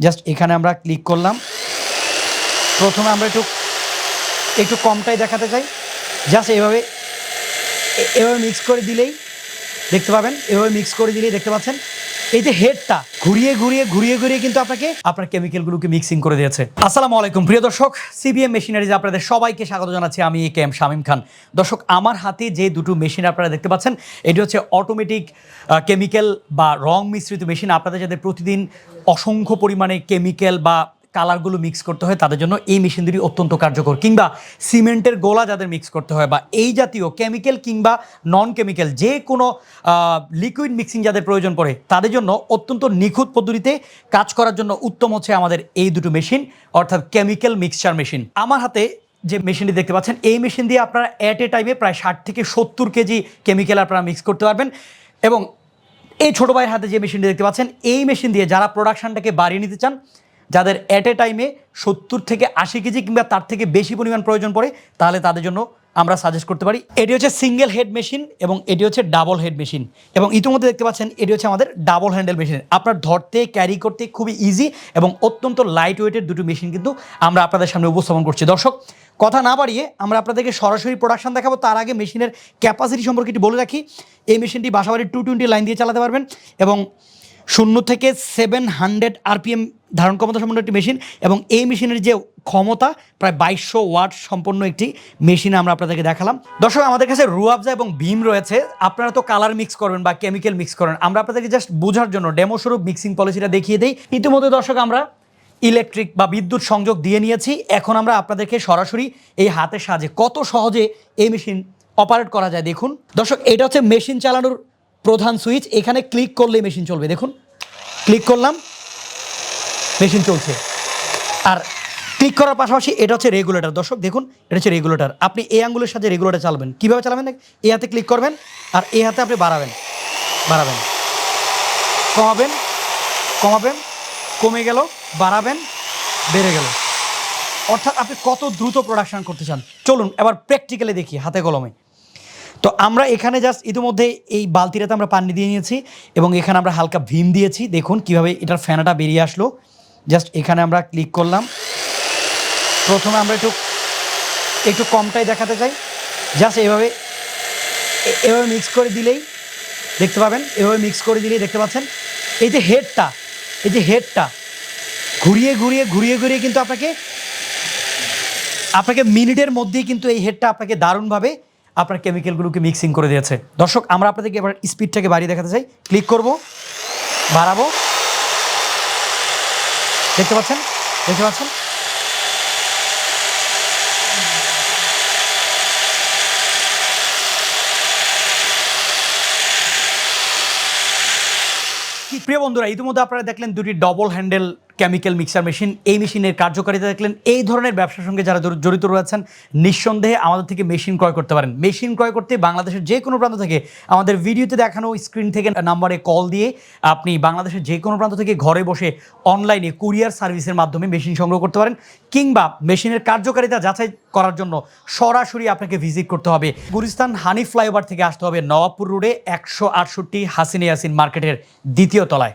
Just এখানে আমরা click করলাম। প্রথমে আমরা একটু কমটাই দেখাতে চাই। জাস্ট এভাবে মিক্স করে দিলেই দেখতে পাবেন, এভাবে মিক্স করে দিলেই দেখতে পাচ্ছেন এই যে হেডটা ঘুরিয়ে ঘুরিয়ে কিন্তু আপনার কেমিক্যালগুলোকে মিক্সিং করে দিয়েছে। আসসালামু আলাইকুম প্রিয় দর্শক, সিবিএম মেশিনারিজ আপনাদের সবাইকে স্বাগত জানাচ্ছি। আমি কে এম শামীম খান। দর্শক, আমার হাতে যে দুটো মেশিন আপনারা দেখতে পাচ্ছেন, এটি হচ্ছে অটোমেটিক কেমিক্যাল বা রং মিশ্রিত মেশিন। আপনাদের যাদের প্রতিদিন অসংখ্য পরিমাণে কেমিক্যাল বা কালারগুলো মিক্স করতে হয় তাদের জন্য এই মেশিন দুটি অত্যন্ত কার্যকর। কিংবা সিমেন্টের গোলা যাদের মিক্স করতে হয় বা এই জাতীয় কেমিক্যাল কিংবা নন কেমিক্যাল যে কোনো লিকুইড মিক্সিং যাদের প্রয়োজন পড়ে তাদের জন্য অত্যন্ত নিখুঁত পদ্ধতিতে কাজ করার জন্য উত্তম হচ্ছে আমাদের এই দুটো মেশিন, অর্থাৎ কেমিক্যাল মিক্সচার মেশিন। আমার হাতে যে মেশিনটি দেখতে পাচ্ছেন, এই মেশিন দিয়ে আপনারা অ্যাট এ টাইমে প্রায় 60 থেকে 70 কেজি কেমিক্যাল আপনারা মিক্স করতে পারবেন। এবং এই ছোটো ভাইয়ের হাতে যে মেশিনটি দেখতে পাচ্ছেন, এই মেশিন দিয়ে যারা প্রোডাকশানটাকে বাড়িয়ে নিতে চান, যাদের অ্যাট এ টাইমে 70 থেকে 80 কেজি কিংবা তার থেকে বেশি পরিমাণ প্রয়োজন পড়ে, তাহলে তাদের জন্য আমরা সাজেস্ট করতে পারি। এটি হচ্ছে সিঙ্গেল হেড মেশিন এবং এটি হচ্ছে ডাবল হেড মেশিন। এবং ইতিমধ্যে দেখতে পাচ্ছেন এটি হচ্ছে আমাদের ডাবল হ্যান্ডেল মেশিন। আপনার ধরতে ক্যারি করতে খুবই ইজি এবং অত্যন্ত লাইট ওয়েটের দুটো মেশিন কিন্তু আমরা আপনাদের সামনে উপস্থাপন করছি। দর্শক, কথা না বাড়িয়ে আমরা আপনাদেরকে সরাসরি প্রোডাকশন দেখাবো। তার আগে মেশিনের ক্যাপাসিটি সম্পর্কে একটু বলে রাখি। এই মেশিনটি বাসাবাড়ির 220 লাইন দিয়ে চালাতে পারবেন এবং 0 থেকে 700 RPM ধারণ ক্ষমতা সম্পন্ন একটি মেশিন। এবং এই মেশিনের যে ক্ষমতা প্রায় 2200 ওয়াট সম্পন্ন একটি মেশিন আমরা আপনাদেরকে দেখালাম। দর্শক, আমাদের কাছে রুয়াবজা এবং ভীম রয়েছে। আপনারা তো কালার মিক্স করবেন বা কেমিক্যাল মিক্স করেন, আমরা আপনাদেরকে জাস্ট বোঝার জন্য ডেমো স্বরূপ মিক্সিং পলিসিটা দেখিয়ে দিই। ইতিমধ্যে দর্শক আমরা ইলেকট্রিক বা বিদ্যুৎ সংযোগ দিয়ে নিয়েছি। এখন আমরা আপনাদেরকে সরাসরি এই হাতের সাহায্যে কত সহজে এই মেশিন অপারেট করা যায় দেখুন। দর্শক, এটা হচ্ছে মেশিন চালানোর প্রধান সুইচ। এখানে ক্লিক করলেই মেশিন চলবে। দেখুন, ক্লিক করলাম, মেশিন চলছে। আর ক্লিক করার পাশাপাশি এটা হচ্ছে রেগুলেটর। দর্শক দেখুন, এটা হচ্ছে রেগুলেটর। আপনি এই আঙ্গুলের সাথে রেগুলেটর চালাবেন। কীভাবে চালাবেন? এই হাতে ক্লিক করবেন আর এই হাতে আপনি বাড়াবেন, কমাবেন, কমে গেল, বাড়াবেন, বেড়ে গেল। অর্থাৎ আপনি কত দ্রুত প্রোডাকশন করতে চান। চলুন এবার প্র্যাকটিক্যালি দেখি হাতে কলমে। তো আমরা এখানে জাস্ট ইতিমধ্যে এই বালতিটাতে আমরা পানি দিয়ে নিয়েছি এবং এখানে আমরা হালকা ভীম দিয়েছি। দেখুন কিভাবে এটার ফেনাটা বেরিয়ে আসলো। জাস্ট এখানে আমরা ক্লিক করলাম। প্রথমে আমরা একটু কমটাই দেখাতে চাই। জাস্ট এভাবে মিক্স করে দিলেই দেখতে পাবেন, এভাবে মিক্স করে দিলেই দেখতে পাচ্ছেন এই যে হেডটা ঘুরিয়ে কিন্তু আপনাকে মিনিটের মধ্যেই কিন্তু এই হেডটা আপনাকে দারুণভাবে আপনার কেমিক্যালগুলোকে মিক্সিং করে দিয়েছে। দর্শক, আমরা আপনাদেরকে এবার স্পিডটাকে বাড়িয়ে দেখাতে চাই। ক্লিক করব, বাড়াবো, দেখতে পাচ্ছেন। প্রিয় বন্ধুরা, ইতিমধ্যে আপনারা দেখলেন দুটি double handle chemical mixer machine. এই মেশিনের কার্যকারিতা দেখলেন। এই ধরনের ব্যবসার সঙ্গে যারা জড়িত রয়েছেন নিঃসন্দেহে আমাদের থেকে মেশিন ক্রয় করতে পারেন। মেশিন ক্রয় করতে বাংলাদেশের যে কোনো প্রান্ত থেকে আমাদের ভিডিওতে দেখানো স্ক্রিন থেকে নাম্বারে কল দিয়ে আপনি বাংলাদেশের যে কোনো প্রান্ত থেকে ঘরে বসে অনলাইনে কুরিয়ার সার্ভিসের মাধ্যমে মেশিন সংগ্রহ করতে পারেন। কিংবা মেশিনের কার্যকারিতা যাচাই করার জন্য সরাসরি আপনাকে ভিজিট করতে হবে। গুলিস্তান হানি ফ্লাইওভার থেকে আসতে হবে নবাবপুর রোডে 168 হাসিন ইয়াসিন মার্কেটের দ্বিতীয় তলায়।